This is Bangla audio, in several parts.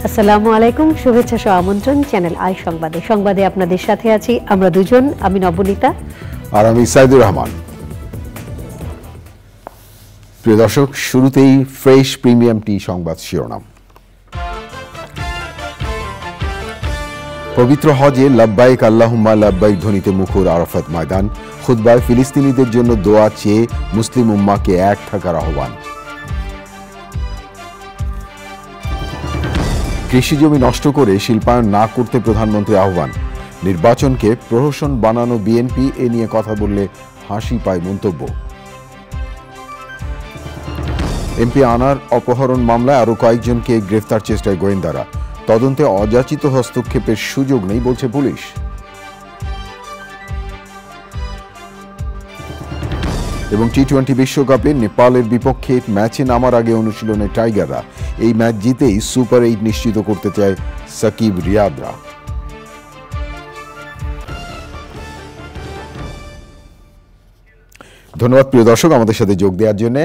আসসালামু আলাইকুম, শুভেচ্ছা সহ আমন্ত্রণ চ্যানেল আই সংবাদে। সংবাদে আপনাদের সাথে আছি আমরা দুজন, আমি নবনীতা আর আমি সাইদুর রহমান। প্রিয় দর্শক, শুরুতেই ফ্রেশ প্রিমিয়াম টি সংবাদ শিরোনাম। পবিত্র হজে লাব্বাইক আল্লাহুম্মা লাব্বাইক ধ্বনিতে মুখর আরাফাত ময়দান। খুতবায় ফিলিস্তিনিদের জন্য দোয়া চেয়ে মুসলিম উম্মাহকে এক থাকার আহ্বান। কৃষিজমি নষ্ট করে শিল্পায়ন না করতে প্রধানমন্ত্রী আহ্বান। নির্বাচনকে প্রহসন বানানো বিএনপি, এ নিয়ে কথা বললে হাসি পায় মন্তব্য। এমপি আনার অপহরণ মামলায় আরো কয়েকজনকে গ্রেফতার চেষ্টায় গোয়েন্দারা। তদন্তে অযাচিত হস্তক্ষেপের সুযোগ নেই বলছে পুলিশ। এবং টি-20 বিশ্বকাপে নেপালের বিপক্ষে ম্যাচে নামার আগে অনুশীলনে টাইগাররা। এই ম্যাচ জিতেই সুপার 8 নিশ্চিত করতে চায় সাকিব রিয়াদরা। ধন্যবাদ প্রিয় দর্শক আমাদের সাথে যোগ দেওয়ার জন্য।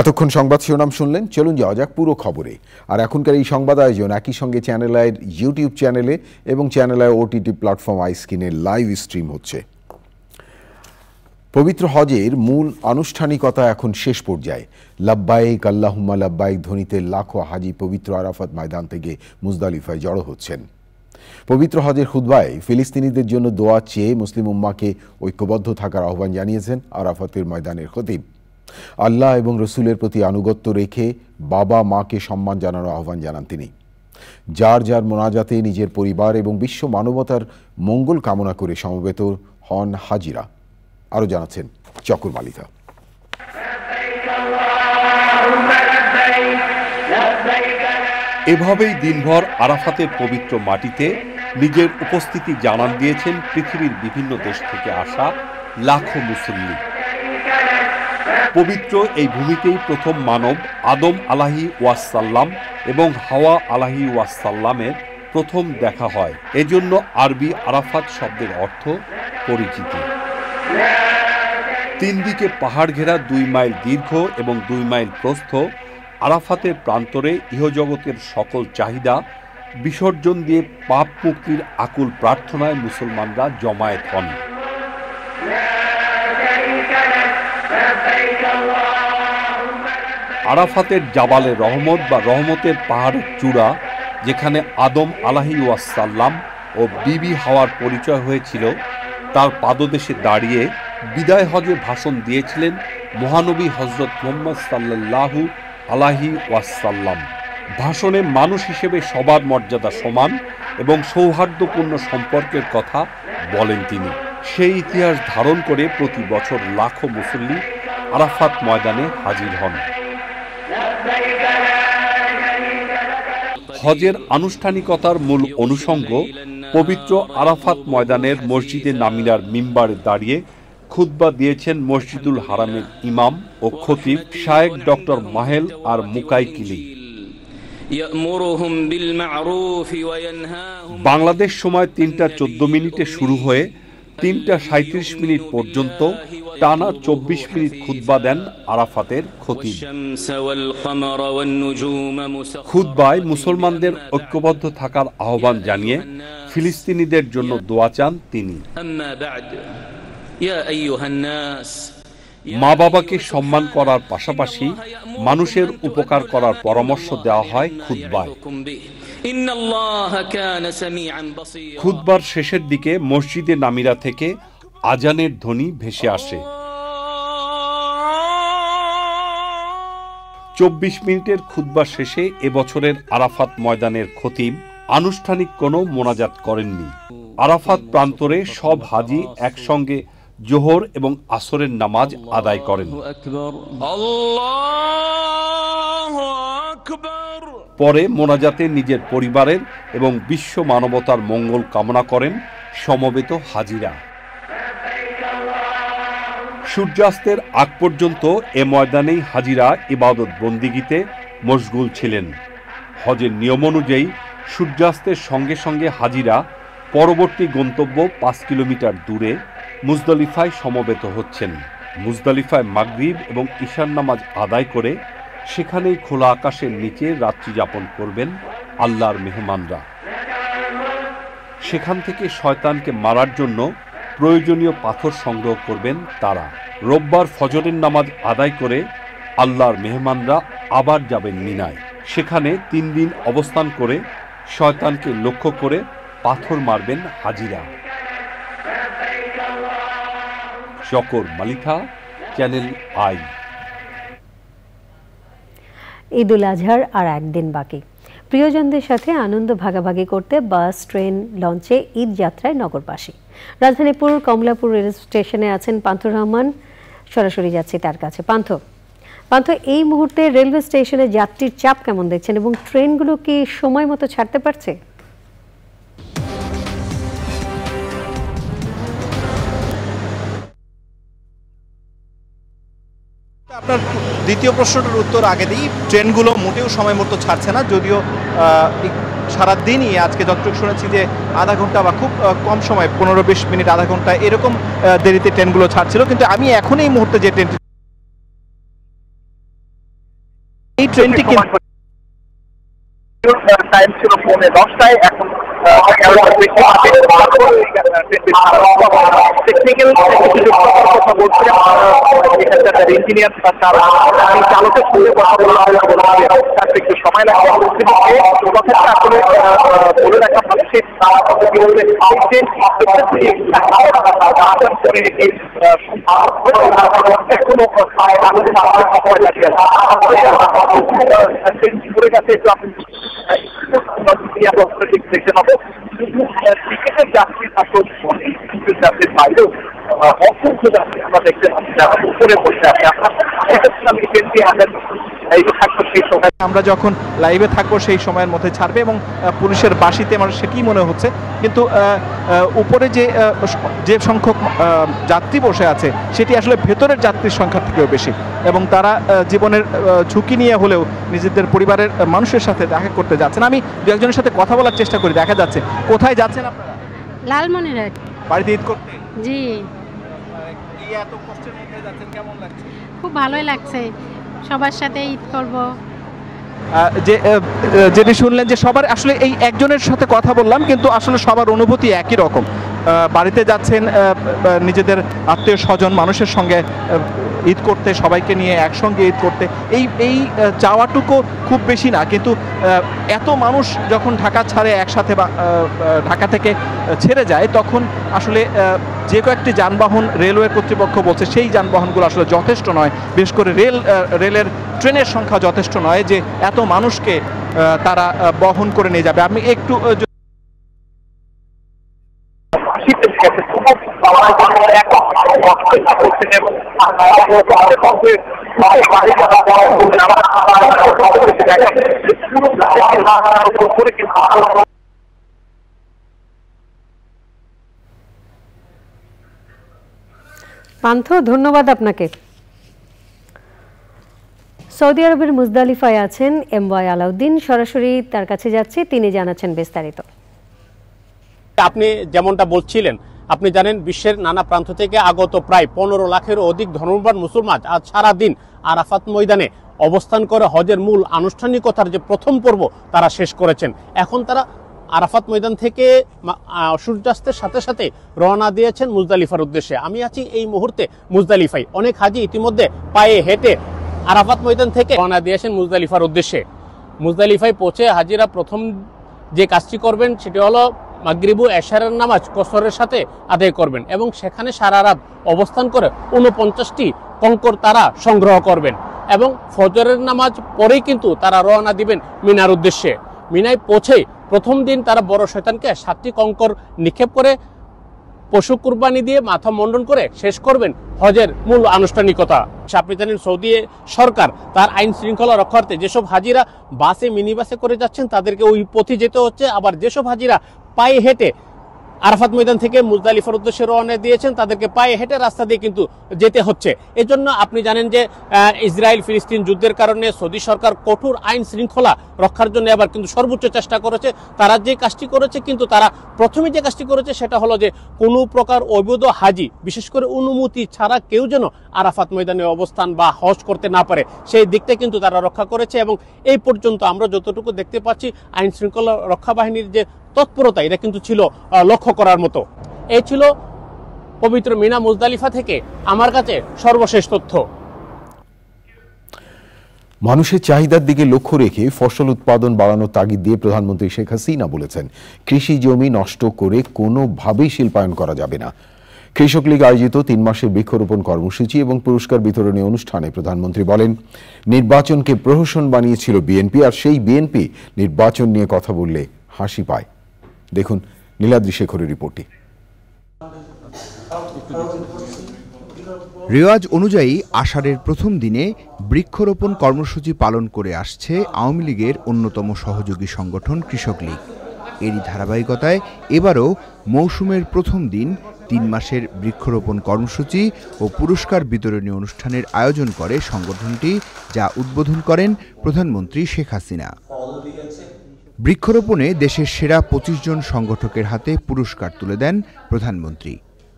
এতক্ষণ সংবাদ শিরোনাম শুনলেন, চলুন যাওয়া যাক পুরো খবরে। আর এখনকার এই সংবাদ আয়োজন একই সঙ্গে চ্যানেল আইয়ের ইউটিউব চ্যানেলে এবং channel I OTT platform I স্ক্রিনে লাইভ স্ট্রিম হচ্ছে। পবিত্র হজের মূল আনুষ্ঠানিকতা এখন শেষ পর্যায়ে। লাব্বাইক আল্লাহুম্মা লাব্বাইক ধ্বনিতে লাখো হাজি পবিত্র আরাফাত ময়দান থেকে মুজদালিফায় জড়ো হচ্ছেন। পবিত্র হজের খুতবায় ফিলিস্তিনিদের জন্য দোয়া চেয়ে মুসলিম উম্মাহকে ঐক্যবদ্ধ থাকার আহ্বান জানিয়েছেন আরাফাতের ময়দানের খতিব। আল্লাহ এবং রসুলের প্রতি আনুগত্য রেখে বাবা মাকে সম্মান জানানোর আহ্বান জানান তিনি। যার যার মোনাজাতে নিজের পরিবার এবং বিশ্ব মানবতার মঙ্গল কামনা করে সমবেত হন হাজিরা। আরো জানাচ্ছেন চকর মালিকা। এভাবেই দিনভর আরাফাতের পবিত্র মাটিতে নিজের উপস্থিতি জানান দিয়েছেন পৃথিবীর বিভিন্ন দেশ থেকে আসা লাখো মুসল্লি। পবিত্র এই ভূমিতেই প্রথম মানব আদম আলাহি ওয়াসাল্লাম এবং হাওয়া আলাহি ওয়াসাল্লামের প্রথম দেখা হয়। এজন্য আরবি আরাফাত শব্দের অর্থ পরিচিতি। 3 দিকে পাহাড় ঘেরা 2 মাইল দীর্ঘ এবং 2 মাইল প্রস্থ আরাফাতের প্রান্তরে ইহজগতের সকল চাহিদা বিসর্জন দিয়ে পাপ মুক্তির আকুল প্রার্থনায় মুসলমানরা জমায়েত হন। আরাফাতের জাবালে রহমত বা রহমতের পাহাড়ের চূড়া, যেখানে আদম আলাহি ওয়াসাল্লাম ও বিবি হাওয়ার পরিচয় হয়েছিল, তার পাদদেশে দাঁড়িয়ে বিদায় হজে ভাষণ দিয়েছিলেন মহানবী হযরত মুহাম্মদ সাল্লাল্লাহু আলাইহি ওয়াসাল্লাম। ভাষণে মানুষ হিসেবে সবার মর্যাদা সমান এবং সৌহার্দ্যপূর্ণ সম্পর্কের কথা বলেন তিনি। সেই ইতিহাস ধারণ করে প্রতি বছর লাখো মুসল্লি আরাফাত ময়দানে হাজির হন। হজের আনুষ্ঠানিকতার মূল অনুষঙ্গ পবিত্র আরাফাত ময়দানের মসজিদে নামিরার মিম্বারে দাঁড়িয়ে খুতবা দিয়েছেন মসজিদুল হারামের ইমাম ও খতিব শায়েখ ডক্টর মাহেল আর মুকাইকিলি। বাংলাদেশ সময় 3টা 14 শুরু হয়ে 3টা 37 পর্যন্ত টানা 24 মিনিট খুতবা দেন আরাফাতের খতিব। খুতবায় মুসলমানদের ঐক্যবদ্ধ থাকার আহ্বান জানিয়ে ফিলিস্তিনিদের জন্য দোয়া চান তিনি। মা বাবাকে সম্মান করার পাশাপাশি মানুষের উপকার করার পরামর্শ দেওয়া হয় খুতবায়। খুতবার শেষের দিকে মসজিদে নামিরা থেকে আজানের ধ্বনি ভেসে আসে। 24 মিনিটের খুতবা শেষে এবছরের আরাফাত ময়দানের খতিব আনুষ্ঠানিক কোনো মোনাজাত করেননি। আরাফাত প্রান্তরে সব হাজি একসঙ্গে জোহর এবং আসরের নামাজ আদায় করেন। পরে মোনাজাতে নিজের পরিবারের এবং বিশ্ব মানবতার মঙ্গল কামনা করেন সমবেত হাজিরা। সূর্যাস্তের আগ পর্যন্ত এ ময়দানেই হাজিরা ইবাদত বন্দিগিতে মশগুল ছিলেন। হজের নিয়ম অনুযায়ী সূর্যাস্তের সঙ্গে সঙ্গে হাজিরা পরবর্তী গন্তব্য 5 কিলোমিটার দূরে মুজদালিফায় সমবেত হচ্ছেন। মুজদালিফায় মাগরিব এবং ঈশার নামাজ আদায় করে সেখানেই খোলা আকাশের নিচে রাত্রি যাপন করবেন আল্লাহর মেহমানরা। সেখান থেকে শয়তানকে মারার জন্য প্রয়োজনীয় পাথর সংগ্রহ করবেন তারা। রোববার ফজরের নামাজ আদায় করে আল্লাহর মেহমানরা আবার যাবেন মিনায়। সেখানে 3 দিন অবস্থান করে শয়তানকে লক্ষ্য করে পাথর মারবেন হাজিরা। শকর মালিথা, চ্যানেল আই। ঈদ উল আজহার আর একদিন বাকি। প্রিয়জনদের সাথে আনন্দ ভাগাভাগি করতে বাস, ট্রেন, লঞ্চে ঈদ যাত্রায় নগরবাসী। রাজধানীপুর কমলাপুর রেল স্টেশনে আছেন পান্থর রহমান, সরাসরি যাচ্ছি তার কাছে। পান্থ, এই মুহূর্তে রেলওয়ে স্টেশনে যাত্রীর চাপ কেমন দেখছেন এবং ট্রেনগুলো কি সময় মতো ছাড়তে পারছে? আপনার দ্বিতীয় প্রশ্নটার উত্তর আগে দিই। ট্রেনগুলো মোটেও সময় মতো ছাড়ছে না, যদিও সারাদিনই আজকে যতটুকু শুনেছি যে আধা ঘন্টা বা খুব কম সময় 15-20 মিনিট, আধা ঘন্টা এরকম দেরিতে ট্রেনগুলো ছাড়ছিল। কিন্তু আমি এখন এই মুহূর্তে যে ট্রেনটি, এই ট্রেনটি টাইম ছিল 10:15, এখন টেকনিক্যাল কথা বলছিলাম ইঞ্জিনিয়ার চালকের সঙ্গে কথা বলতে একটু সময় লাগবে। কথাটা আসলে বলে রাখা ভালো, সে এখনো সময় লাগে পড়ে গেছে। একটু আপনি দেখতে পাবো টিকিটের যাত্রী যাত্রীর বাইরেও অসংখ্য যাত্রী আমরা দেখতে পাচ্ছি যারা উপরে বসে আছে। আমরা যখন লাইভে থাকবো সেই সময়ের মধ্যে ছাড়বে এবং পুলিশের বাসিতে আমার সেটি মনে হচ্ছে। কিন্তু উপরে যে সংখ্যক যাত্রী বসে আছে সেটি আসলে ভেতরের যাত্রীর সংখ্যার থেকেও বেশি, এবং তারা জীবনের ঝুঁকি নিয়ে হলেও নিজেদের পরিবারের মানুষের সাথে দেখা করতে যাচ্ছেন। আমি দু একজনের সাথে কথা বলার চেষ্টা করি, দেখা যাচ্ছে। কোথায় যাচ্ছেন আপনারা? লালমনিরহাট। বাড়িতে ঈদ করতে? জি। এত কষ্টের মধ্যে যাচ্ছেন, কেমন লাগছে? খুব ভালোই লাগছে, সবার সাথে ঈদ করব। যেটি শুনলেন যে সবার আসলে এই একজনের সাথে কথা বললাম, কিন্তু আসলে সবার অনুভূতি একই রকম। বাড়িতে যাচ্ছেন নিজেদের আত্মীয় স্বজন মানুষের সঙ্গে ঈদ করতে, সবাইকে নিয়ে একসঙ্গে ঈদ করতে। এই চাওয়াটুকু খুব বেশি না, কিন্তু এত মানুষ যখন ঢাকা ছাড়ে একসাথে বা ঢাকা থেকে ছেড়ে যায়, তখন আসলে যে কয়েকটি যানবাহন রেলওয়ে কর্তৃপক্ষ বলছে সেই যানবাহনগুলো আসলে যথেষ্ট নয়। বিশেষ করে রেলের ট্রেনের সংখ্যা যথেষ্ট নয় যে এত মানুষকে তারা বহন করে নিয়ে যাবে। আমি একটু পান্থ, ধন্যবাদ আপনাকে। সৌদি আরবের মুজদালিফায় আছেন MY আলাউদ্দিন, সরাসরি তার কাছে যাচ্ছে, তিনি জানাচ্ছেন বিস্তারিত। আপনি যেমনটা বলছিলেন, আপনি জানেন বিশ্বের নানা প্রান্ত থেকে আগত প্রায় 15 লাখেরও অধিক ধর্মপ্রাণ মুসলমান আজ সারাদিন আরাফাত ময়দানে অবস্থান করে হজের মূল আনুষ্ঠানিকতার যে প্রথম পর্ব তারা শেষ করেছেন। এখন তারা আরাফাত ময়দান থেকে সূর্যাস্তের সাথে সাথে রওনা দিয়েছেন মুজদালিফার উদ্দেশ্যে। আমি আছি এই মুহূর্তে মুজদালিফায়। অনেক হাজি ইতিমধ্যে পায়ে হেঁটে আরাফাত ময়দান থেকে রওনা দিয়েছেন মুজদালিফার উদ্দেশ্যে। মুজদালিফায় পৌঁছে হাজিরা প্রথম যে কাজটি করবেন সেটি হলো মাগরিব ও এশারের নামাজ কসরের সাথে আদায় করবেন এবং সেখানে সারা রাত অবস্থান করে 49টি কঙ্কর তারা সংগ্রহ করবেন এবং ফজরের নামাজ পরেই কিন্তু তারা রওনা দিবেন মিনার উদ্দেশ্যে। মিনায় পৌঁছে প্রথম দিন তারা বড় শয়তানকে 7টি কঙ্কর নিক্ষেপ করে পশু কুরবানি দিয়ে মাথা মণ্ডন করে শেষ করবেন হজের মূল আনুষ্ঠানিকতা। আপনি জানেন সৌদি সরকার তার আইন শৃঙ্খলা রক্ষার্থে যেসব হাজিরা বাসে মিনি বাসে করে যাচ্ছেন তাদেরকে ওই পথে যেতে হচ্ছে, আবার যেসব হাজিরা পায়ে হেঁটে আরাফাত ময়দান থেকে মুজদালিফার উদ্দেশ্যে রওনা দিয়েছেন, তাদেরকে পায়ে হেঁটে রাস্তা দিয়ে কিন্তু যেতে হচ্ছে। এজন্য আপনি জানেন যে ইসরায়েল ফিলিস্তিন যুদ্ধের কারণে সৌদি সরকার কঠোর আইন শৃঙ্খলা রক্ষার জন্য এবার কিন্তু সর্বোচ্চ চেষ্টা করেছে। তারা যে কাজটি করেছে, কিন্তু তারা প্রথমে যে কাজটি করেছে সেটা হলো যে কোনো প্রকার অবৈধ হাজি, বিশেষ করে অনুমতি ছাড়া কেউ যেন আরাফাত ময়দানে অবস্থান বা হজ করতে না পারে, সেই দিকটা কিন্তু তারা রক্ষা করেছে। এবং এই পর্যন্ত আমরা যতটুকু দেখতে পাচ্ছি আইন শৃঙ্খলা রক্ষা বাহিনীর যে তৎপরতা, এটা কিন্তু ছিল লক্ষ্য করার মতো। এই ছিল পবিত্র মিনা মুজদালিফা থেকে আমার কাছে সর্বশেষ তথ্য। মানুষের চাহিদার দিকে লক্ষ্য রেখে ফসল উৎপাদন বাড়ানোর তাগিদ দিয়ে প্রধানমন্ত্রী শেখ হাসিনা বলেছেন, কৃষি জমি নষ্ট করে কোনোভাবেই শিল্পায়ন করা যাবে না। কৃষক লীগ আয়োজিত 3 মাসের বৃক্ষরোপণ কর্মসূচি এবং পুরস্কার বিতরণী অনুষ্ঠানে প্রধানমন্ত্রী বলেন, নির্বাচনকে প্রহসন বানিয়েছিল বিএনপি, আর সেই বিএনপি নির্বাচন নিয়ে কথা বললে হাসি পায়। দেখুন নীলাদ্রি শেখরের রিপোর্টটি। রেওয়াজ অনুযায়ী আষাঢ়ের প্রথম দিনে বৃক্ষরোপণ কর্মসূচি পালন করে আসছে আওয়ামী লীগের অন্যতম সহযোগী সংগঠন কৃষক লীগ। এরই ধারাবাহিকতায় এবারও মৌসুমের প্রথম দিন 3 মাসের বৃক্ষরোপণ কর্মসূচি ও পুরস্কার বিতরণী অনুষ্ঠানের আয়োজন করে সংগঠনটি, যা উদ্বোধন করেন প্রধানমন্ত্রী শেখ হাসিনা। বৃক্ষরোপণে দেশের সেরা 25 জন সংগঠকের হাতে পুরস্কার তুলে দেন প্রধানমন্ত্রী।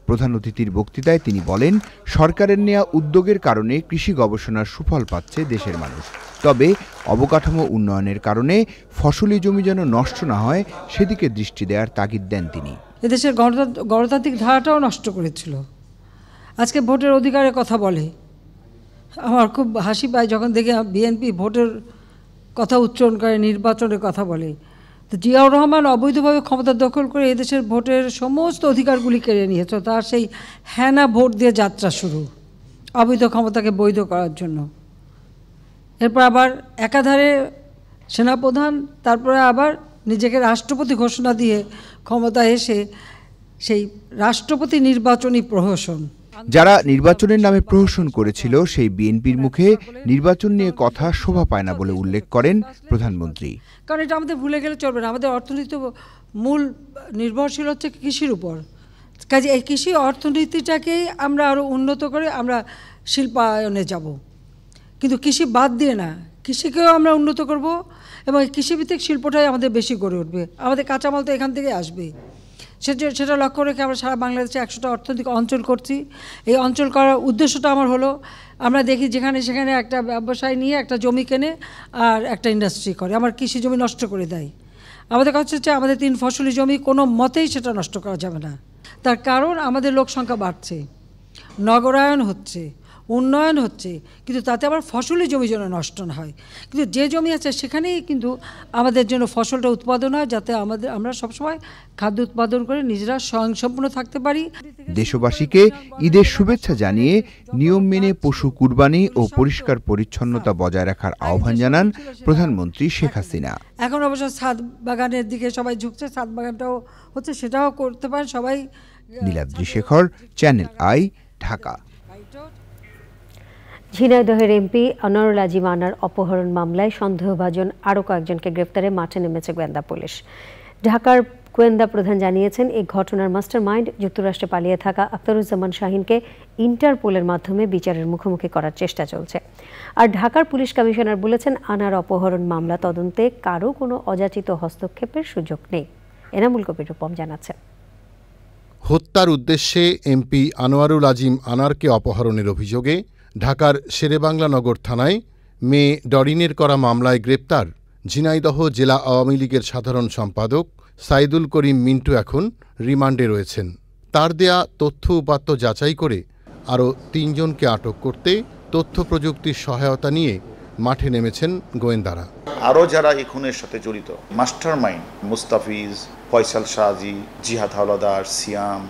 প্রধান অতিথির বক্তৃতায় তিনি বলেন, সরকারের নেওয়া উদ্যোগের কারণে কৃষি গবেষণার সুফল পাচ্ছে দেশের মানুষ। তবে অবকাঠামো উন্নয়নের কারণে ফসলি জমি যেন নষ্ট না হয় সেদিকে দৃষ্টি দেওয়ার তাগিদ দেন তিনি। এদেশের গণতান্ত্রিক ধারাটাও নষ্ট করেছিল। আজকে ভোটের অধিকারের কথা বলে, আমার খুব হাসি পায় যখন দেখি বিএনপি ভোটের কথা উচ্চারণ করে, নির্বাচনের কথা বলে। তো জিয়াউর রহমান অবৈধভাবে ক্ষমতা দখল করে এদেশের ভোটের সমস্ত অধিকারগুলি কেড়ে নিয়েছে। তার সেই হ্যানা ভোট দিয়ে যাত্রা শুরু, অবৈধ ক্ষমতাকে বৈধ করার জন্য। এরপর আবার একাধারে সেনাপ্রধান, তারপরে আবার নিজেকে রাষ্ট্রপতি ঘোষণা দিয়ে ক্ষমতা এসে সেই রাষ্ট্রপতি নির্বাচনী প্রহসন। যারা নির্বাচনের নামে প্রহসন করেছিল সেই বিএনপির মুখে নির্বাচন নিয়ে কথা শোভা পায় না বলে উল্লেখ করেন প্রধানমন্ত্রী। কারণ এটা আমাদের ভুলে গেলে চলবে না। আমাদের অর্থনীতি মূল নির্ভরশীল হচ্ছে কৃষির উপর। কাজে এই কৃষি অর্থনীতিটাকেই আমরা আরও উন্নত করে আমরা শিল্পায়নে যাব, কিন্তু কৃষি বাদ দিয়ে না, কৃষিকেও আমরা উন্নত করব এবং এই কৃষিভিত্তিক শিল্পটাই আমাদের বেশি গড়ে উঠবে। আমাদের কাঁচামাল তো এখান থেকে আসবে। সেটা লক্ষ্য রেখে আমরা সারা বাংলাদেশে 100টা অর্থনৈতিক অঞ্চল করছি। এই অঞ্চল করার উদ্দেশ্যটা আমার হলো, আমরা দেখি যেখানে সেখানে একটা ব্যবসায় নিয়ে একটা জমি কেনে আর একটা ইন্ডাস্ট্রি করে, আমার কৃষি জমি নষ্ট করে দেয়। আমাদের কাছে হচ্ছে আমাদের 3 ফসলি জমি কোনো মতেই সেটা নষ্ট করা যাবে না। তার কারণ আমাদের লোক সংখ্যা বাড়ছে, নগরায়ন হচ্ছে, উন্নয়ন হচ্ছে, কিন্তু তাতে আবার ফসলি জমি যেন নষ্ট না হয়। কিন্তু যে জমি আছে সেখানেই কিন্তু আমাদের জন্য ফসলটা উৎপাদন হয়, যাতে আমরা সবসময় খাদ্য উৎপাদন করে নিজেরা স্বয়ংসম্পূর্ণ থাকতে পারি। দেশবাসীকে ঈদের শুভেচ্ছা জানিয়ে নিয়ম মেনে পশু কুরবানি ও পরিষ্কার পরিচ্ছন্নতা বজায় রাখার আহ্বান জানান প্রধানমন্ত্রী শেখ হাসিনা। এখন অবশ্য ছাদ বাগানের দিকে সবাই ঝুঁকছে, ছাদ বাগানটাও হচ্ছে, সেটাও করতে পারেন সবাই। Niladri Shekhar, channel I, Dhaka. ঝিনাইদহের এমপি আনোয়ারুল আজিম আনার অপহরণ মামলায় সন্দেহভাজন আরও কয়েকজনকে গ্রেফতারে মাঠে নেমেছে গোয়েন্দা পুলিশ। ঢাকার গোয়েন্দা প্রধান জানিয়েছেন, এই ঘটনার মাস্টারমাইন্ড যুক্তরাষ্ট্রে পালিয়ে থাকা আখতারুজ্জামান শাহিনকে ইন্টারপোলের মাধ্যমে বিচারের মুখোমুখি করার চেষ্টা চলছে। আর ঢাকার পুলিশ কমিশনার বলেছেন, আনার অপহরণ মামলা তদন্তে কারও কোনো অযাচিত হস্তক্ষেপের সুযোগ নেই। এনামুল কবির রূপম জানাচ্ছেন। হত্যার উদ্দেশ্যে এমপি আনোয়ারুল আজিম আনারকে অপহরণের অভিযোগে ঢাকার শেরেবাংলা নগর থানায় মেয়ে ডরিনের করা মামলায় গ্রেপ্তার ঝিনাইদহ জেলা আওয়ামী লীগের সাধারণ সম্পাদক সাইদুল করিম মিন্টু এখন রিমান্ডে রয়েছেন। তার দেয়া তথ্য উপাত্ত যাচাই করে আরও 3 জনকে আটক করতে তথ্য প্রযুক্তির সহায়তা নিয়ে মাঠে নেমেছেন গোয়েন্দারা। আরও যারা এই খুনের সাথে জড়িত, মাস্টারমাইন্ড মুস্তাফিজ, ফয়সাল শাহজি, জিহাদ হাওলাদার, সিয়াম,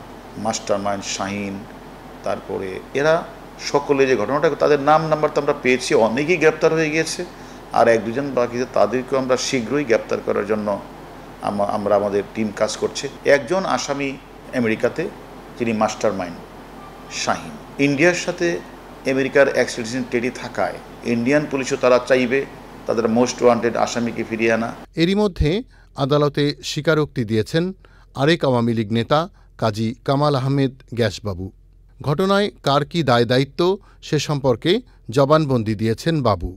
মাস্টারমাইন্ড শাহিন, তারপরে এরা সকলে যে ঘটনাটা, তাদের নাম নাম্বার তো আমরা পেয়েছি, অনেকেই গ্রেপ্তার হয়ে গিয়েছে, আর 1-2 জন বাকি, তাদেরকেও আমরা শীঘ্রই গ্রেপ্তার করার জন্য আমরা আমাদের টিম কাজ করছে। একজন আসামি আমেরিকাতে, যিনি মাস্টারমাইন্ড শাহিন, ইন্ডিয়ার সাথে আমেরিকার এক্সট্রাডিশন ট্রিটি থাকায় ইন্ডিয়ান পুলিশও তারা চাইবে তাদের মোস্ট ওয়ান্টেড আসামিকে ফিরিয়ে আনা। এরই মধ্যে আদালতে স্বীকারোক্তি দিয়েছেন আরেক আওয়ামী লীগ নেতা কাজী কামাল আহমেদ গ্যাসবাবু। ঘটনায় কার কী দায় দায়িত্ব সে সম্পর্কে জবানবন্দি দিয়েছেন বাবু।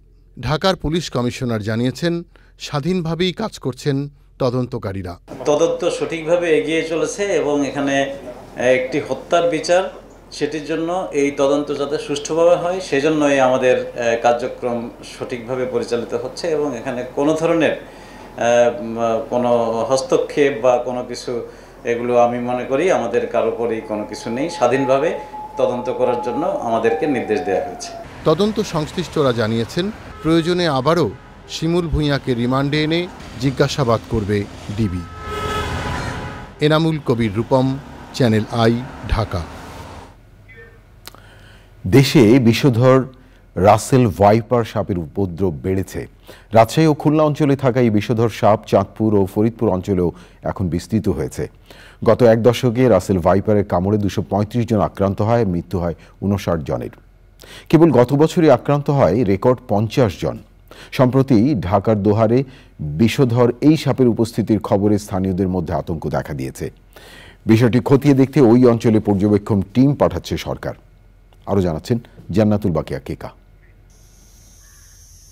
ঢাকার পুলিশ কমিশনার জানিয়েছেন, স্বাধীনভাবেই কাজ করছেন তদন্তকারীরা। তদন্ত সঠিকভাবে এগিয়ে চলেছে এবং এখানে একটি হত্যার বিচার, সেটির জন্য এই তদন্ত যাতে সুষ্ঠুভাবে হয় সেজন্যই আমাদের কার্যক্রম সঠিকভাবে পরিচালিত হচ্ছে এবং এখানে কোনো ধরনের কোনো হস্তক্ষেপ বা কোনো কিছু এগুলো আমি মনে করি আমাদের কারো উপরই কোনো কিছু নেই। স্বাধীনভাবে তদন্ত করার জন্য আমাদেরকে নির্দেশ দেওয়া হয়েছে। তদন্ত সংশ্লিষ্টরা জানিয়েছেন, প্রয়োজনে আবারও শিমুল ভূঁইয়াকে রিমান্ডে এনে জিজ্ঞাসাবাদ করবে DB. Enamul Kabir Rupam, channel I, Dhaka. দেশে বিষধর রাসেল ভাইপার সাপের উপদ্রব বেড়েছে। রাজশাহী ও খুলনা অঞ্চলে থাকা এই বিষধর সাপ চাঁদপুর ও ফরিদপুর অঞ্চলেও এখন বিস্তৃত হয়েছে। গত এক দশকে রাসেল ভাইপারের কামড়ে 235 জন আক্রান্ত হয়, মৃত্যু হয় 59 জনের। কেবল গত বছরই আক্রান্ত হয় রেকর্ড 50 জন। সম্প্রতি ঢাকার দোহারে বিষধর এই সাপের উপস্থিতির খবরে স্থানীয়দের মধ্যে আতঙ্ক দেখা দিয়েছে। বিষয়টি খতিয়ে দেখতে ওই অঞ্চলে পর্যবেক্ষণ টিম পাঠাচ্ছে সরকার। আরও জানাচ্ছেন জান্নাতুল বাকিয়া কেকা।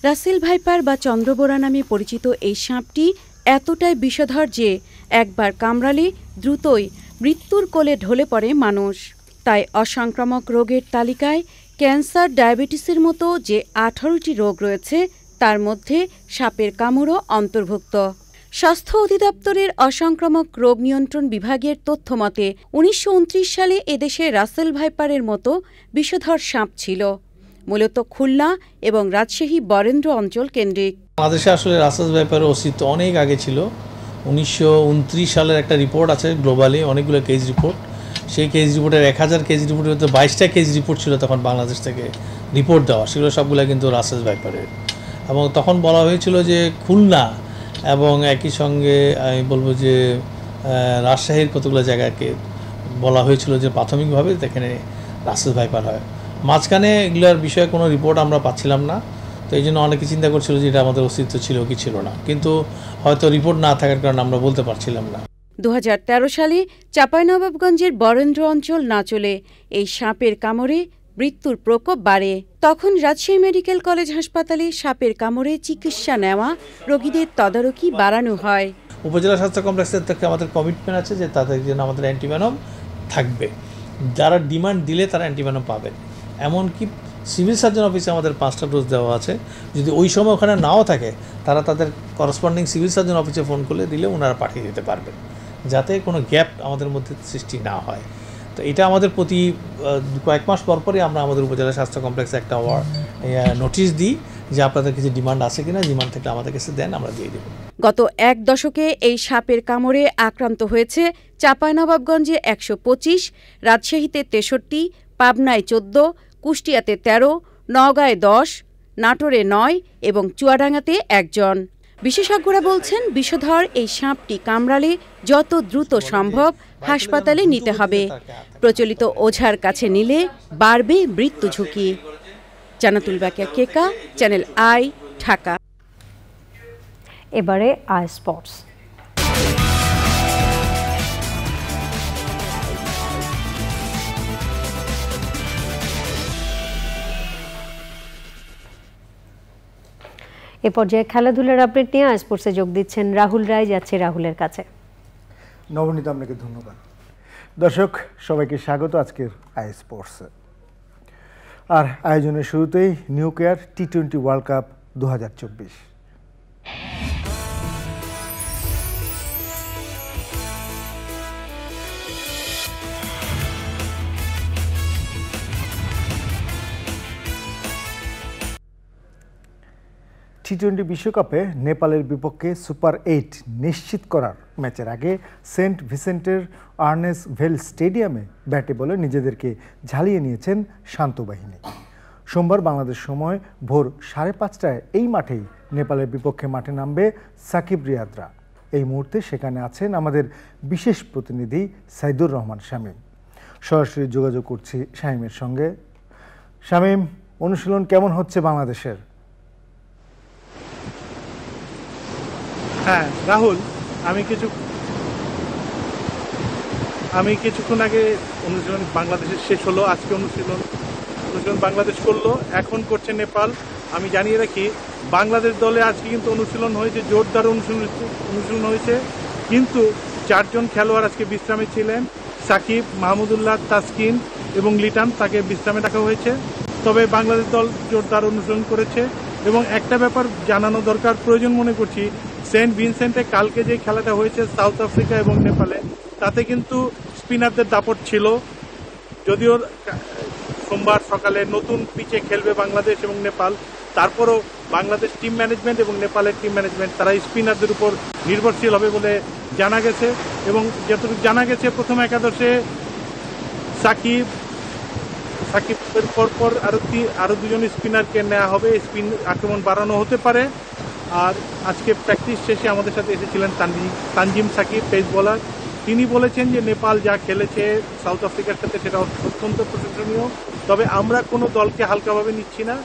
রাসেল ভাইপার বা চন্দ্রবোরা নামে পরিচিত এই সাপটি এতটাই বিষধর যে একবার কামড়ালে দ্রুতই মৃত্যুর কোলে ঢলে পড়ে মানুষ। তাই অসংক্রামক রোগের তালিকায় ক্যান্সার, ডায়াবেটিসের মতো যে 18টি রোগ রয়েছে তার মধ্যে সাপের কামড়ও অন্তর্ভুক্ত। স্বাস্থ্য অধিদপ্তরের অসংক্রামক রোগ নিয়ন্ত্রণ বিভাগের তথ্য মতে 1929 সালে এদেশে রাসেল ভাইপারের মতো বিষধর সাপ ছিল, মূলত খুলনা এবং রাজশাহী বরেন্দ্র অঞ্চল কেন্দ্রিক। বাংলাদেশে আসলে রাসেল ভাইপারের অস্তিত্ব অনেক আগে ছিল। 1929 সালের একটা রিপোর্ট আছে গ্লোবালি, অনেকগুলো কেস রিপোর্ট। সেই কেস রিপোর্টের 1000 কেস রিপোর্টের মধ্যে 22টা কেস রিপোর্ট ছিল তখন বাংলাদেশ থেকে রিপোর্ট দেওয়া, সেগুলো সবগুলো কিন্তু রাসেল ভাইপারের। এবং তখন বলা হয়েছিল যে খুলনা এবং একই সঙ্গে আমি বলবো যে রাজশাহীর কতগুলো জায়গাকে বলা হয়েছিল যে প্রাথমিকভাবে এখানে রাসেল ভাইপার হয়। মাঝখানে এগুলোর বিষয়ে কোনো রিপোর্ট আমরা পাচ্ছিলাম না, তো এই জন্য অনেকে চিন্তা করছিল যে এটা আমাদের অস্তিত্ব ছিল কি ছিল না, কিন্তু হয়তো রিপোর্ট না থাকার কারণে আমরা বলতে পারছিলাম না। 2013 সালে চাঁপাইনবাবগঞ্জের বরেন্দ্র অঞ্চল নাচলে এই সাপের কামড়ে মৃত্যুর প্রকোপ বাড়ে। তখন রাজশাহী মেডিকেল কলেজ হাসপাতালে সাপের কামড়ে চিকিৎসা নেওয়া রোগীদের তদারকি বাড়ানো হয়। উপজেলা স্বাস্থ্য কমপ্লেক্সের থেকে আমাদের কমিটমেন্ট আছে যে তাদের জন্য আমাদের অ্যান্টিভেনম থাকবে, যারা ডিমান্ড দিলে তারা অ্যান্টিভেনম পাবেন। এমনকি সিভিল সার্জন অফিসে আমাদের 5টা ডোজ দেওয়া আছে, যদি ওই সময় ওখানে নাও থাকে তারা তাদের করসপন্ডিং সিভিল সার্জন অফিসে ফোন করলে দিলে ওনারা পাঠিয়ে দিতে পারবেন, যাতে কোনো গ্যাপ আমাদের মধ্যে সৃষ্টি না হয়। তো এটা আমাদের প্রতি কয়েক মাস পরপরই আমরা আমাদের উপজেলা স্বাস্থ্য কমপ্লেক্সে একটা নোটিশ দিই যে আপনাদের কিছু ডিমান্ড আছে কিনা, ডিমান্ড থাকলে আমাদের কাছে দেন, আমরা দিয়ে দেব। গত এক দশকে এই সাপের কামড়ে আক্রান্ত হয়েছে চাঁপাইনবাবগঞ্জে 125, রাজশাহীতে 63, পাবনায় 14, কুষ্টিয়াতে 13, নওগাঁয় 10, নাটোরে 9 এবং চুয়াডাঙ্গাতে 1 জন। বিশেষজ্ঞরা বলছেন বিষধর এই সাপটি কামড়ালে যত দ্রুত সম্ভব হাসপাতালে নিতে হবে। প্রচলিত ওঝার কাছে নিলে বাড়বে মৃত্যু ঝুঁকি। জান্নাতুল বাকিয়া কেকা, চ্যানেল আই, ঢাকা। এবারে আই স্পোর্টস। এ পর্যায়ে খেলাধুলার আপডেট নিয়ে আই স্পোর্টসে যোগ দিচ্ছেন রাহুল রায়। যাচ্ছে রাহুলের কাছে। নবনীতা, আপনাকে ধন্যবাদ। দর্শক সবাইকে স্বাগত আজকের আই স্পোর্টসে। আর আয়োজনের শুরুতেই new care T20 world cup 2024। T20 বিশ্বকাপে নেপালের বিপক্ষে সুপার 8 নিশ্চিত করার ম্যাচের আগে সেন্ট ভিসেন্টের আর্নেস ভেল স্টেডিয়ামে ব্যাটে বলে নিজেদেরকে ঝালিয়ে নিয়েছেন শান্ত বাহিনী। সোমবার বাংলাদেশ সময় ভোর 5:30টায় এই মাঠেই নেপালের বিপক্ষে মাঠে নামবে সাকিব রিয়াদরা। এই মুহূর্তে সেখানে আছেন আমাদের বিশেষ প্রতিনিধি সাইদুর রহমান শামীম। সরাসরি যোগাযোগ করছি শামীমের সঙ্গে। শামীম, অনুশীলন কেমন হচ্ছে বাংলাদেশের? হ্যাঁ রাহুল, আমি আমি কিছুক্ষণ আগে অনুশীলন বাংলাদেশের শেষ হলো, আজকে অনুশীলন বাংলাদেশ করলো, এখন করছে নেপাল। আমি জানিয়ে রাখি বাংলাদেশ দলে আজকে কিন্তু অনুশীলন হয়েছে, জোরদার অনুশীলন হয়েছে, কিন্তু 4 জন খেলোয়াড় আজকে বিশ্রামে ছিলেন। সাকিব, মাহমুদুল্লাহ, তাসকিন এবং লিটন, তাকে বিশ্রামে রাখা হয়েছে। তবে বাংলাদেশ দল জোরদার অনুশীলন করেছে। এবং একটা ব্যাপার জানানো দরকার, প্রয়োজন মনে করছি, সেন্ট ভিনসেন্টে কালকে যে খেলাটা হয়েছে সাউথ আফ্রিকা এবং নেপালে, তাতে কিন্তু স্পিনারদের দাপট ছিল। যদিও সোমবার সকালে নতুন পিচে খেলবে বাংলাদেশ এবং নেপাল, তারপরও বাংলাদেশ টিম ম্যানেজমেন্ট এবং নেপালের টিম ম্যানেজমেন্ট তারা স্পিনারদের উপর নির্ভরশীল হবে বলে জানা গেছে। এবং যতটুকু জানা গেছে প্রথম একাদশে সাকিবের পরপর আরও 2 জন স্পিনারকে নেওয়া হবে, স্পিন আক্রমণ বাড়ানো হতে পারে। আর আজকে প্র্যাকটিস শেষে আমাদের সাথে এসেছিলেন তানজিম সাকিব, পেস বোলার। তিনি বলেছেন যে নেপাল যা খেলেছে সাউথ আফ্রিকার সাথে সেটা অত্যন্ত প্রশংসনীয়, তবে আমরা কোনো দলকে হালকাভাবে নিচ্ছি না,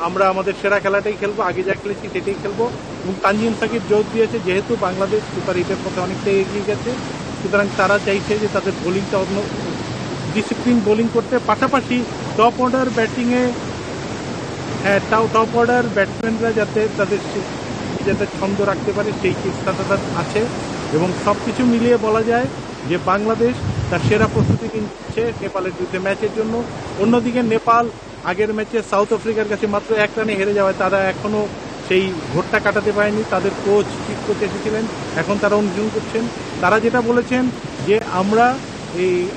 আমরা আমাদের সেরা খেলাটাই খেলবো, আগে যা খেলেছি সেটাই খেলবো। এবং তানজিম সাকিব জোর দিয়েছে যেহেতু বাংলাদেশ সুপার 8-এর পথে অনেকটাই এগিয়ে গেছে, সুতরাং তারা চাইছে যে তাদের বোলিংটা অন্য ডিসিপ্লিন বোলিং করতে, পাশাপাশি টপ অর্ডার ব্যাটিংয়ে টপ অর্ডার ব্যাটসম্যানরা যাতে যাতে ছন্দ রাখতে পারে সেই চেষ্টা তাদের আছে। এবং সব কিছু মিলিয়ে বলা যায় যে বাংলাদেশ তার সেরা প্রস্তুতি নিচ্ছে নেপালের বিরুদ্ধে ম্যাচের জন্য। অন্যদিকে নেপাল আগের ম্যাচে সাউথ আফ্রিকার কাছে মাত্র 1 রানে হেরে যাওয়ায় তারা এখনও সেই ঘোরটা কাটাতে পারেনি। তাদের চিফ কোচ এসেছিলেন, এখন তারা অনুশীলন করছেন। তারা যেটা বলেছেন যে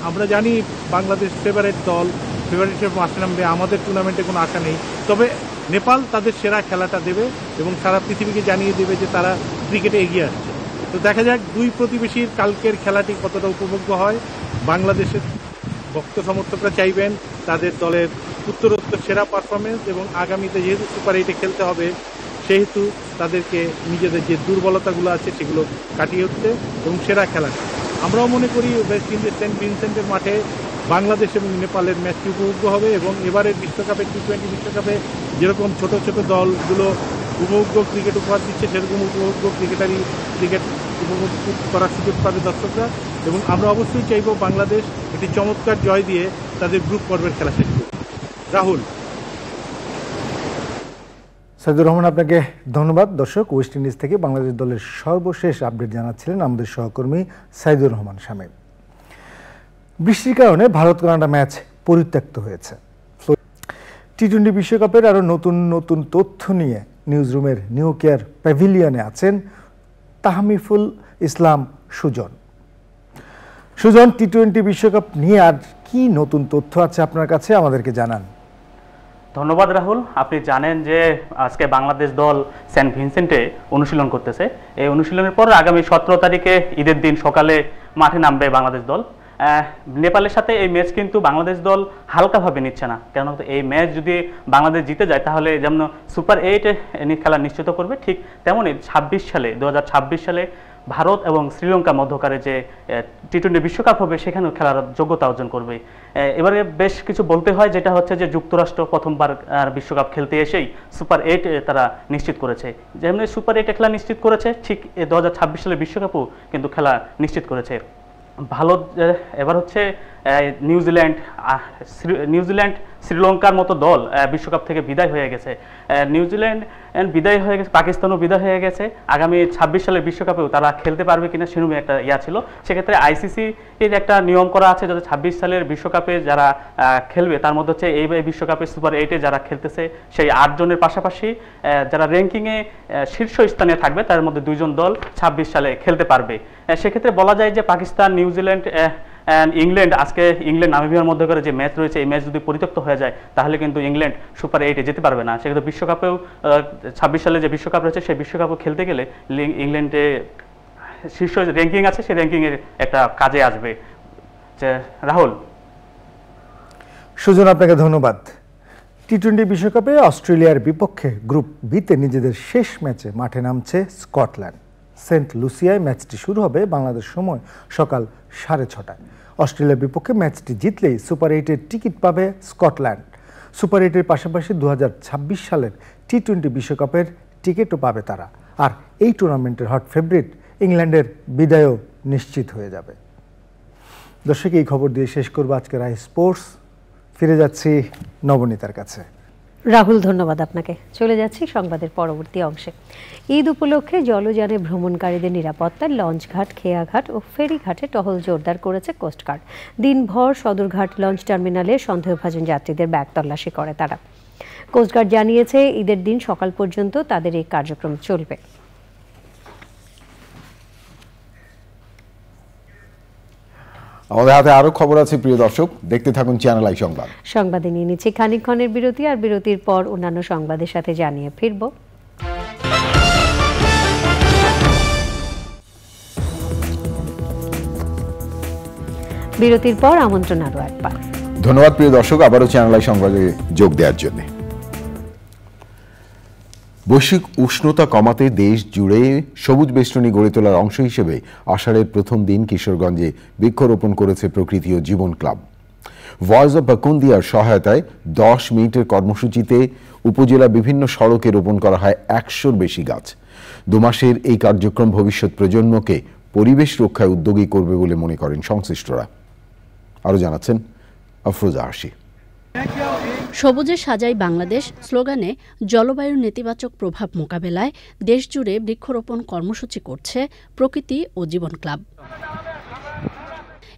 আমরা জানি বাংলাদেশ ফেভারিট দল, ফেভারিট হিসেবে মাঠে নামবে, আমাদের টুর্নামেন্টে কোনো আশা নেই, তবে নেপাল তাদের সেরা খেলাটা দেবে এবং সারা পৃথিবীকে জানিয়ে দেবে যে তারা ক্রিকেটে এগিয়ে আসছে। তো দেখা যাক 2 প্রতিবেশীর কালকের খেলাটি কতটা উপভোগ্য হয়। বাংলাদেশের ভক্ত সমর্থকরা চাইবেন তাদের দলের উত্তরোত্তর সেরা পারফরমেন্স, এবং আগামীতে যেহেতু সুপার 8-এ খেলতে হবে সেহেতু তাদেরকে নিজেদের যে দুর্বলতাগুলো আছে সেগুলো কাটিয়ে উঠতে এবং সেরা খেলাটা। আমরাও মনে করি ওয়েস্ট ইন্ডিজ সেন্ট ভিনসেন্টের মাঠে বাংলাদেশ এবং নেপালের ম্যাচটি উপভোগ্য হবে। এবং এবারের বিশ্বকাপে T20 বিশ্বকাপে যেরকম ছোট ছোট দলগুলো উপভোগ্য ক্রিকেট উপহার দিচ্ছে, সেরকম উপভোগ্য ক্রিকেট উপভোগ করার সুযোগ পাবে দর্শকরা। এবং আমরা অবশ্যই চাইব বাংলাদেশ একটি চমৎকার জয় দিয়ে তাদের গ্রুপ পর্বের খেলা শেষ করবে। রাহুল। সাইদুর রহমান, আপনাকে ধন্যবাদ। দর্শক, ওয়েস্ট ইন্ডিজ থেকে বাংলাদেশ দলের সর্বশেষ আপডেট জানাচ্ছিলেন আমাদের সহকর্মী সাইদুর রহমান শামীম। বৃষ্টির কারণে ভারত কানাডা ম্যাচ পরিত্যক্ত হয়েছে। T20 বিশ্বকাপের আরও নতুন নতুন তথ্য নিয়ে নিউজরুমের নিউ কেয়ার প্যাভিলিয়নে আছেন তাহমিফুল ইসলাম সুজন। T20 বিশ্বকাপ নিয়ে আর কি নতুন তথ্য আছে আপনার কাছে, আমাদেরকে জানান। ধন্যবাদ রাহুল। আপনি জানেন যে আজকে বাংলাদেশ দল সেন্ট ভিনসেন্টে অনুশীলন করতেছে। এই অনুশীলনের পর আগামী 17 তারিখে ঈদের দিন সকালে মাঠে নামবে বাংলাদেশ দল। নেপালের সাথে এই ম্যাচ কিন্তু বাংলাদেশ দল হালকাভাবে নিচ্ছে না, কেন এই ম্যাচ যদি বাংলাদেশ জিতে যায় তাহলে যেমন সুপার 8-এ খেলা নিশ্চিত করবে, ঠিক তেমনই 2026 সালে ভারত এবং শ্রীলঙ্কা মধ্যকারে যে T20 বিশ্বকাপ হবে সেখানেও খেলার যোগ্যতা অর্জন করবে। এবারে বেশ কিছু বলতে হয়, যেটা হচ্ছে যে যুক্তরাষ্ট্র প্রথমবার বিশ্বকাপ খেলতে এসেই সুপার 8 তারা নিশ্চিত করেছে। যেমনি সুপার 8-এ খেলা নিশ্চিত করেছে, ঠিক 2026 সালে বিশ্বকাপও কিন্তু খেলা নিশ্চিত করেছে। ভালো এবার হচ্ছে নিউজিল্যান্ড শ্রীলঙ্কার মতো দল বিশ্বকাপ থেকে বিদায় হয়ে গেছে। নিউজিল্যান্ড বিদায় হয়ে গেছে, পাকিস্তানও বিদায় হয়ে গেছে। আগামী 26 সালের বিশ্বকাপেও তারা খেলতে পারবে কিনা সেরকম একটা ছিল। সেক্ষেত্রে ICC-র একটা নিয়ম করা আছে, যাতে 26 সালের বিশ্বকাপে যারা খেলবে তার মধ্যে হচ্ছে এই বিশ্বকাপে সুপার 8-এ যারা খেলতেছে সেই 8 জনের পাশাপাশি যারা র্যাঙ্কিংয়ে শীর্ষ স্থানে থাকবে তার মধ্যে 2 জন দল 26 সালে খেলতে পারবে। সেক্ষেত্রে বলা যায় যে পাকিস্তান, নিউজিল্যান্ড ইংল্যান্ড, আজকে ইংল্যান্ড নামিবিয়ার মধ্যে করে যে ম্যাচ রয়েছে, এই ম্যাচ যদি পরিত্যক্ত হয়ে যায় তাহলে কিন্তু ইংল্যান্ড সুপার 8-এ যেতে পারবে না। সেক্ষেত্রে বিশ্বকাপেও 26 সালে যে বিশ্বকাপ রয়েছে সেই বিশ্বকাপও খেলতে গেলে ইংল্যান্ডে শীর্ষ র্যাঙ্কিং আছে, সেই র্যাঙ্কিংয়ের একটা কাজে আসবে। রাহুল। সুজন, আপনাকে ধন্যবাদ। T20 বিশ্বকাপে অস্ট্রেলিয়ার বিপক্ষে গ্রুপ বিতে নিজেদের শেষ ম্যাচে মাঠে নামছে স্কটল্যান্ড। সেন্ট লুসিয়ায় ম্যাচটি শুরু হবে বাংলাদেশ সময় সকাল 6:30টায়। অস্ট্রেলিয়ার বিপক্ষে ম্যাচটি জিতলেই সুপার 8-এর টিকিট পাবে স্কটল্যান্ড। সুপার 8-এর পাশাপাশি 2026 সালের T20 বিশ্বকাপের টিকিটও পাবে তারা। আর এই টুর্নামেন্টের হট ফেভারিট ইংল্যান্ডের বিদায়ও নিশ্চিত হয়ে যাবে। দর্শক, এই খবর দিয়ে শেষ করবো আজকের আই স্পোর্টস। ফিরে যাচ্ছি নবনীতার কাছে। রাহুল, ধন্যবাদ আপনাকে। চলে যাচ্ছি সংবাদের পরবর্তী অংশে। ঈদ উপলক্ষে জলযানে ভ্রমণকারীদের নিরাপত্তায় লঞ্চঘাট, খেয়াঘাট ও ফেরিঘাটে টহল জোরদার করেছে কোস্টগার্ড। দিনভর সদরঘাট লঞ্চ টার্মিনালে সন্দেহভাজন যাত্রীদের ব্যাগ তল্লাশি করে তারা। কোস্টগার্ড জানিয়েছে, ঈদের দিন সকাল পর্যন্ত তাদের এই কার্যক্রম চলবে। আমাদের হাতে আরো খবর আছে প্রিয় দর্শক, দেখতে থাকুন চ্যানেল আই সংবাদ। সংবাদে নিয়ে নিচ্ছি খানিকক্ষণের বিরতি, আর বিরতির পর অন্যান্য সংবাদের সাথে জানিয়ে ফিরব। বিরতির পর আমন্ত্রণ আরো একবার। ধন্যবাদ প্রিয় দর্শক, আবারও চ্যানেল আই সংবাদে যোগ দেওয়ার জন্য। বৈশ্বিক উষ্ণতা কমাতে দেশ জুড়ে সবুজ বেষ্টনী গড়ে তোলার অংশ হিসেবে আষাঢ়ের প্রথম দিন কিশোরগঞ্জে বৃক্ষরোপণ করেছে প্রকৃতি ও জীবন ক্লাব। ভয়েস অব বাকুন্দিয়ার সহায়তায় 10 মিনিটের কর্মসূচিতে উপজেলা বিভিন্ন সড়কে রোপণ করা হয় 100-র বেশি গাছ। 2 মাসের এই কার্যক্রম ভবিষ্যৎ প্রজন্মকে পরিবেশ রক্ষায় উদ্যোগী করবে বলে মনে করেন সংশ্লিষ্টরা। আরও জানাচ্ছেন আফরোজা হাসি। সবুজে সাজাই বাংলাদেশ স্লোগানে জলবায়ুর নেতিবাচক প্রভাব মোকাবেলায় দেশজুড়ে বৃক্ষরোপণ কর্মসূচি করছে প্রকৃতি ও জীবন ক্লাব।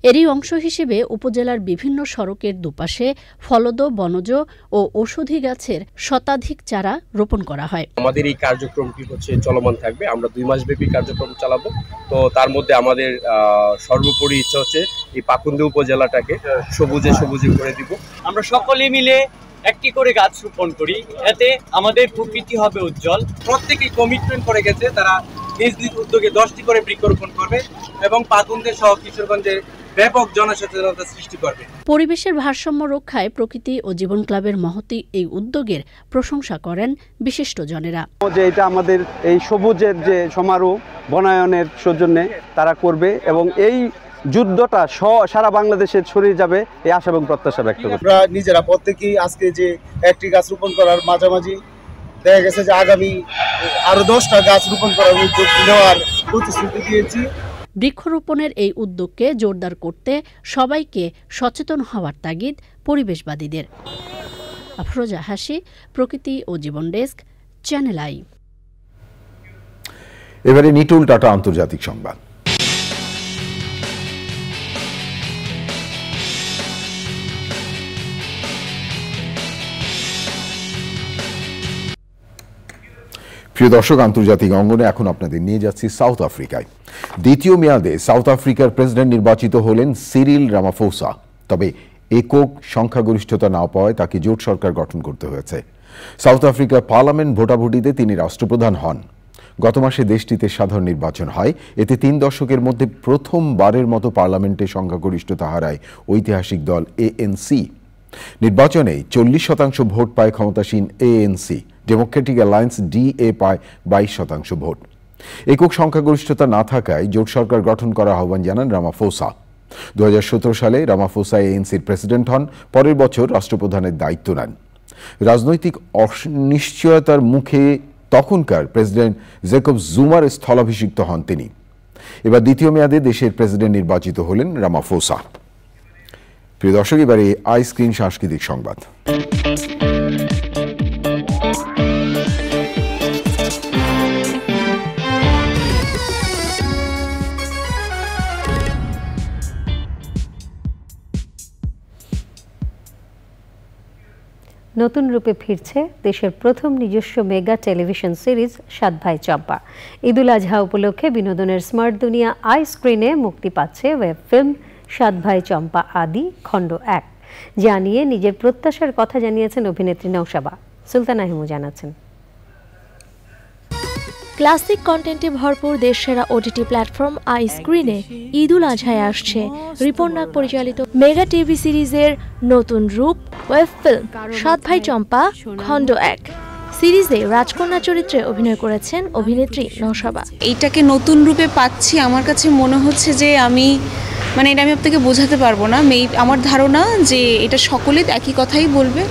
এরই অংশ হিসেবে উপজেলার বিভিন্ন সড়কের দুপাশে ফলদ, বনজ ও ঔষধি গাছের শতাধিক চারা রোপণ করা হয়। আমাদের এই কার্যক্রমটি চলমান থাকবে, আমরা 2 মাস ব্যাপী কার্যক্রম চালাবো। তো তার মধ্যে আমাদের সর্বোপরি ইচ্ছা হচ্ছে এই পাকুন্দিয়া উপজেলাটাকে সবুজে সবুজে করে দিব। আমরা সকলে মিলে একটি করে গাছ রোপণ করি, এতে আমাদের প্রকৃতি হবে উজ্জ্বল। প্রত্যেকেই কমিটমেন্ট করে গেছে, তারা নিজ নিজ উদ্যোগে 10টি করে বৃক্ষরোপণ করবে এবং পাকুন্দিয়া সহ কিশোরগঞ্জের ব্যাপক জনসচেতনতা সৃষ্টি করবে। পরিবেশের ভারসাম্য রক্ষায় প্রকৃতি ও জীবন ক্লাবের মহতী এই উদ্যোগের প্রশংসা করেন বিশিষ্টজনেরা। যে এটা আমাদের এই সবুজের যে সমারোহ বনায়নের সৌজন্যে তারা করবে এবং এই যুদ্ধটা সারা বাংলাদেশে ছড়িয়ে যাবে এই আশা এবং প্রত্যাশা ব্যক্ত করি। আমরা নিজেরা প্রত্যেকেই আজকে যে একটি গাছ রোপণ করার মাঝামাঝি দেখা গেছে যে আগামী আরো 10টা গাছ রোপণ করার উদ্যোগ নেওয়ার প্রতিশ্রুতি দিয়েছি। বৃক্ষরোপণের এই উদ্যোগকে জোরদার করতে সবাইকে সচেতন হওয়ার তাগিদ পরিবেশবাদীদের। আফরোজা হাসি, প্রকৃতি ও জীবন ডেস্ক, চ্যানেল আই। এবারে নিটুল টাটা আন্তর্জাতিক সংবাদ। প্রিয় দর্শক, আন্তর্জাতিক অঙ্গনে এখন আপনাদের নিয়ে যাচ্ছি সাউথ আফ্রিকায়। দ্বিতীয় মেয়াদে সাউথ আফ্রিকার প্রেসিডেন্ট নির্বাচিত হলেন সিরিল রামাফোসা। তবে একক সংখ্যাগরিষ্ঠতা না পাওয়ায় তাকে জোট সরকার গঠন করতে হয়েছে। সাউথ আফ্রিকার পার্লামেন্ট ভোটাভুটিতে তিনি রাষ্ট্রপ্রধান হন। গত মাসে দেশটিতে সাধারণ নির্বাচন হয়, এতে 3 দশকের মধ্যে প্রথমবারের মতো পার্লামেন্টে সংখ্যাগরিষ্ঠতা হারায় ঐতিহাসিক দল ANC। নির্বাচনে 40% ভোট পায় ক্ষমতাসীন ANC। ডেমোক্রেটিক অ্যালায়েন্স DA পায় 22% ভোট। একক সংখ্যাগরিষ্ঠতা না থাকায় জোট সরকার গঠন করার আহ্বান জানান রামাফোসা। 2017 সালে রামাফোসা ANCর প্রেসিডেন্ট হন, পরের বছর রাষ্ট্রপ্রধানের দায়িত্ব নেন। রাজনৈতিক অনিশ্চয়তার মুখে তখনকার প্রেসিডেন্ট জেকব জুমার স্থলাভিষিক্ত হন তিনি। এবার দ্বিতীয় মেয়াদে দেশের প্রেসিডেন্ট নির্বাচিত হলেন রামাফোসা। প্রিয় দর্শক, এবারে আই স্ক্রিন সাংস্কৃতিক সংবাদ। নতুন রূপে ফিরছে দেশের প্রথম নিজস্ব মেগা টেলিভিশন সিরিজ 7 ভাই চম্পা। ঈদুল আজহা উপলক্ষে বিনোদনের স্মার্ট দুনিয়া আই স্ক্রিনে মুক্তি পাচ্ছে ওয়েব ফিল্ম 7 ভাই চম্পা আদি খণ্ড 1, যা নিয়ে নিজের প্রত্যাশার কথা জানিয়েছেন অভিনেত্রী নওশাবা। সুলতানা হিমু জানাচ্ছেন। ক্লাসিক কন্টেন্টে ভরপুর দেশসেরা ওটিটি প্ল্যাটফর্ম আই স্ক্রিনে ঈদুল আজহায় আসছে রিপন নাগ পরিচালিত মেগা টিভি সিরিজের নতুন রূপ ওয়েব ফিল্ম 7 ভাই চম্পা খণ্ড 1। সিরিজে রাজকন্যা চরিত্রে অভিনয় করেছেন অভিনেত্রী নওশাবা। এইটাকে নতুন রূপে পাচ্ছি, আমার কাছে মনে হচ্ছে যে আমি মানে এটা আমি আপনাকে বোঝাতে পারবো না। আমার ধারণা যে এটা সকলে একই কথাই বলবে,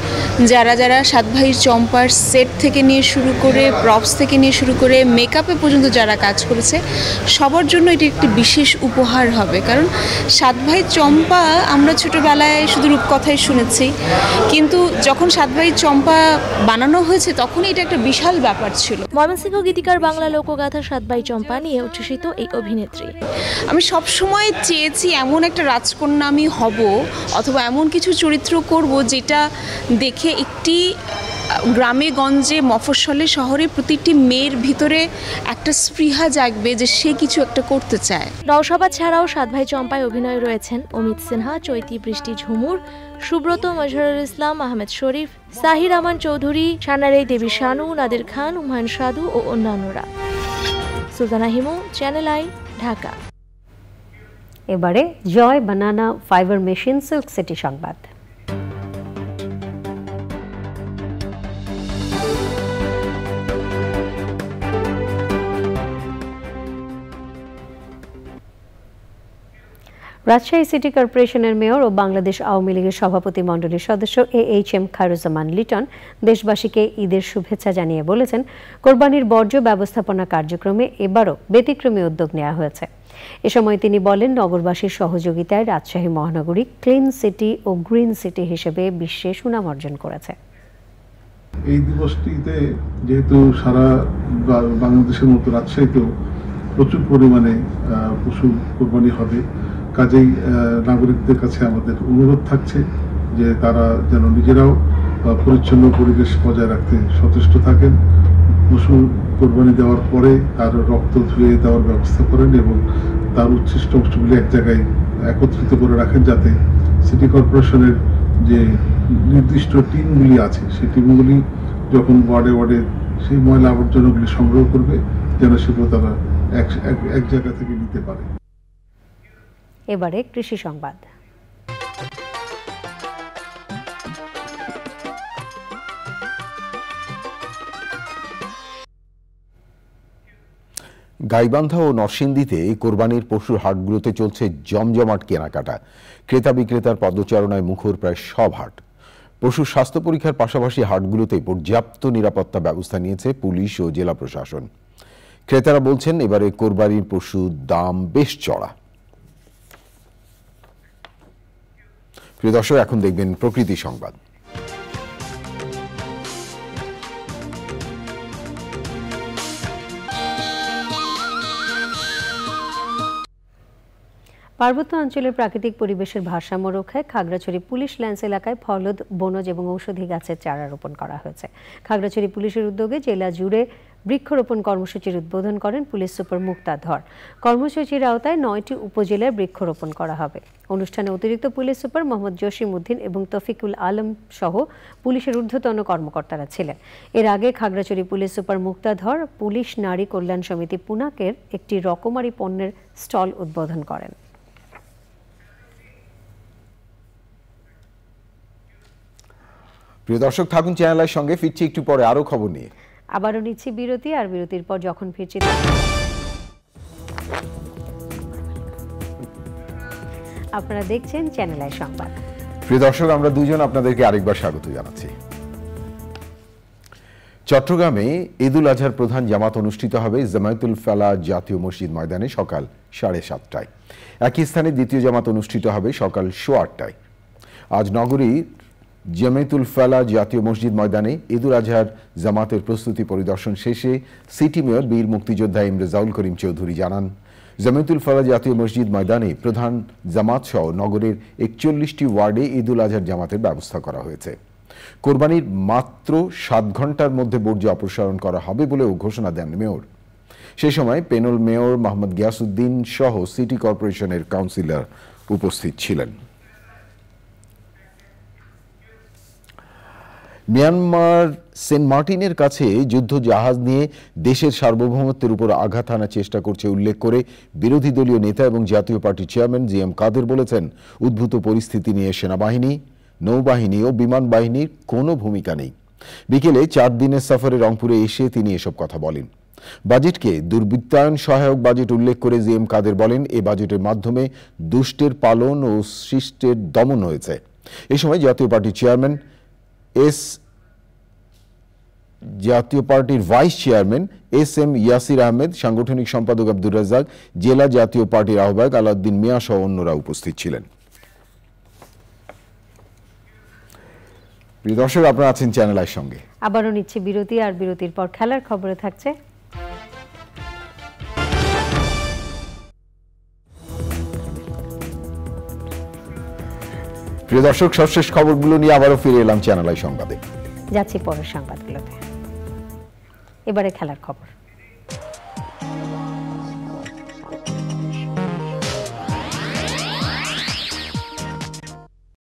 যারা যারা সাত ভাইয়ের চম্পার সেট থেকে নিয়ে শুরু করে প্রপস থেকে নিয়ে শুরু করে মেকআপে পর্যন্ত যারা কাজ করেছে সবার জন্য এটি একটি বিশেষ উপহার হবে। কারণ সাত ভাই চম্পা আমরা ছোটোবেলায় শুধু রূপকথাই শুনেছি, কিন্তু যখন সাত ভাই চম্পা বানানো হয়েছে তখনই এটা একটা বিশাল ব্যাপার ছিল। ময়মনসিংহ গীতিকার বাংলা লোকগাথা সাত ভাই চম্পা নিয়ে উচ্ছ্বসিত এই অভিনেত্রী। আমি সবসময় চেয়েছি এমন একটা রাজকন্যা আমি হব, অথবা এমন কিছু চরিত্র করব যেটা দেখে একটি গ্রামে গঞ্জে মফস্বলে শহরে প্রতিটি মেয়ের ভিতরে একটা স্পৃহা জাগবে যে সে কিছু একটা করতে চায়। নওশাবা ছাড়াও সাত ভাই চম্পায় অভিনয় রয়েছেন অমিত সিনহা, চৈতি বৃষ্টি ঝুমুর, সুব্রত, মজহরুল ইসলাম, আহমেদ শরীফ, সাহির আমান চৌধুরী, সানারে দেবী শানু, নাদির খান, হুমায়ুন সাধু ও অন্যান্যরা। Sultana Himu, channel I, Dhaka. এবারে জয় বানানা ফাইবার মেশিন সিল্ক সিটি সংবাদ। রাজশাহী সিটি কর্পোরেশনের মেয়র ও বাংলাদেশ আওয়ামী লীগের সভাপতি মণ্ডলীর সদস্য AHM খায়রুজ্জামান লিটন দেশবাসীকে ঈদের শুভেচ্ছা জানিয়ে বলেছেন, কোরবানির বর্জ্য ব্যবস্থাপনা কার্যক্রমে এবারও ব্যতিক্রমী উদ্যোগ নেওয়া হয়েছে। এ সময় তিনি বলেন, নগরবাসীর সহযোগিতায় রাজশাহী মহানগরী ক্লিন সিটি ও গ্রিন সিটি হিসেবে বিশ্বে সুনাম অর্জন করেছে। এই দিবসটিতে যেহেতু সারা বাংলাদেশের মতো রাজশাহীতেও প্রচুর পরিমাণে পশু কোরবানি হবে, কাজেই নাগরিকদের কাছে আমাদের অনুরোধ থাকছে যে তারা যেন নিজেরাও পরিচ্ছন্ন পরিবেশ বজায় রাখতে সচেষ্ট থাকেন, পশু কোরবানি দেওয়ার পরে তার রক্ত ধুয়ে দেওয়ার ব্যবস্থা করেন এবং তার উচ্ছিষ্ট অংশগুলি এক জায়গায় একত্রিত করে রাখেন, যাতে সিটি কর্পোরেশনের যে নির্দিষ্ট টিমগুলি আছে সেই টিমগুলি যখন ওয়ার্ডে ওয়ার্ডে সেই ময়লা আবর্জনাগুলি সংগ্রহ করবে যেন সেগুলো তারা এক জায়গা থেকে নিতে পারে। এবারে কৃষি সংবাদ। গাইবান্ধা ও নরসিংদীতে কোরবানির পশুর হাটগুলোতে চলছে জমজমাট কেনাকাটা। ক্রেতা বিক্রেতার পদচারণায় মুখর প্রায় সব হাট। পশুর স্বাস্থ্য পরীক্ষার পাশাপাশি হাটগুলোতে পর্যাপ্ত নিরাপত্তা ব্যবস্থা নিয়েছে পুলিশ ও জেলা প্রশাসন। ক্রেতারা বলছেন, এবারে কোরবানির পশুর দাম বেশ চড়া। প্রিয় দর্শক, এখন দেখবেন প্রকৃতি সংবাদ। পার্বত্য অঞ্চলের প্রাকৃতিক পরিবেশের ভারসাম্য রক্ষায় খাগড়াছড়ি পুলিশ ল্যান্স এলাকায় ফলদ, বনজ এবং ঔষধি গাছের চারা রোপণ করা হয়েছে। খাগড়াছড়ি পুলিশের উদ্যোগে জেলা জুড়ে বৃক্ষরোপণ কর্মসূচির উদ্বোধন করেন পুলিশ সুপার মুক্তা ধর। কর্মসূচির আওতায় 9টি উপজেলায় বৃক্ষরোপণ করা হবে। অনুষ্ঠানে অতিরিক্ত পুলিশ সুপার মোহাম্মদ জসিম উদ্দিন এবং তফিকুল আলম সহ পুলিশের ঊর্ধ্বতন কর্মকর্তারা ছিলেন। এর আগে খাগড়াছড়ি পুলিশ সুপার মুক্তা ধর পুলিশ নারী কল্যাণ সমিতি পুনাকের একটি রকমারি পণ্যের স্টল উদ্বোধন করেন। প্রিয় দর্শক, থাকুন চ্যানেলের সঙ্গে, ফিরছি একটু পরে আরো খবর নিয়ে। আবারও নিচ্ছি বিরতি, আর বিরতির পর যখন ফিরছি আপনারা দেখছেন চ্যানেল আই সংবাদ। প্রিয় দর্শক, আমরা দুজন আপনাদেরকে আরেকবার স্বাগত জানাচ্ছি। চট্টগ্রামে ঈদুল আজহার প্রধান জামাত অনুষ্ঠিত হবে জামায়াতুল ফালাহ জাতীয় মসজিদ ময়দানে সকাল 7:30টায়। একই স্থানে দ্বিতীয় জামাত অনুষ্ঠিত হবে সকাল 8:15টায়। আজ নগরীর জামায়াতুল ফালাহ জাতীয় মসজিদ ময়দানে ঈদুল আজহার জামাতের প্রস্তুতি পরিদর্শন শেষে সিটি মেয়র বীর মুক্তিযোদ্ধা ইমরেজাউল করিম চৌধুরী জানান, জামায়াতুল ফালাহ জাতীয় মসজিদ ময়দানে প্রধান জামাত সহ নগরের 41টি ওয়ার্ডে ঈদুল আজহার জামাতের ব্যবস্থা করা হয়েছে। কোরবানির মাত্র 7 ঘন্টার মধ্যে বর্জ্য অপসারণ করা হবে বলেও ঘোষণা দেন মেয়র। সেই সময় প্যানেল মেয়র মোহাম্মদ গিয়াসউদ্দিন সহ সিটি কর্পোরেশনের কাউন্সিলর উপস্থিত ছিলেন। মিয়ানমার সেন্ট মার্টিনের কাছে যুদ্ধ জাহাজ নিয়ে দেশের সার্বভৌমত্বের উপর আঘাত হানার চেষ্টা করছে উল্লেখ করে বিরোধী দলীয় নেতা এবং জাতীয় পার্টির চেয়ারম্যান জিএম কাদের বলেছেন, উদ্ভূত পরিস্থিতি নিয়ে সেনাবাহিনী, নৌবাহিনী ও বিমান বাহিনীর কোনো ভূমিকা নেই। বিকেলে 4 দিনের সফরে রংপুরে এসে তিনি এসব কথা বলেন। বাজেটকে দুর্বৃত্তায়ন সহায়ক বাজেট উল্লেখ করে জি এম কাদের বলেন, এ বাজেটের মাধ্যমে দুষ্টের পালন ও শিষ্টের দমন হয়েছে। এ সময় জাতীয় পার্টির vice chairman S M Yasir Ahmed, সাংগঠনিক সম্পাদক আব্দুর রাজ্জাক, জেলা জাতীয় পার্টির আহ্বায়ক আলাউদ্দিন মিয়া সহ অন্যরা উপস্থিত ছিলেন। প্রিয় দর্শক, আপনারা আছেন চ্যানেল আইর সঙ্গে। আবারও নিচ্ছে বিরতি, আর বিরতির পর খেলার খবরে থাকছে প্রিয় দর্শক, সর্বশেষ খবরগুলো নিয়ে আবারও ফিরে এলাম চ্যানেল আই সংবাদে। যাচ্ছি পরের সংবাদগুলোতে। এবারে খেলার খবর।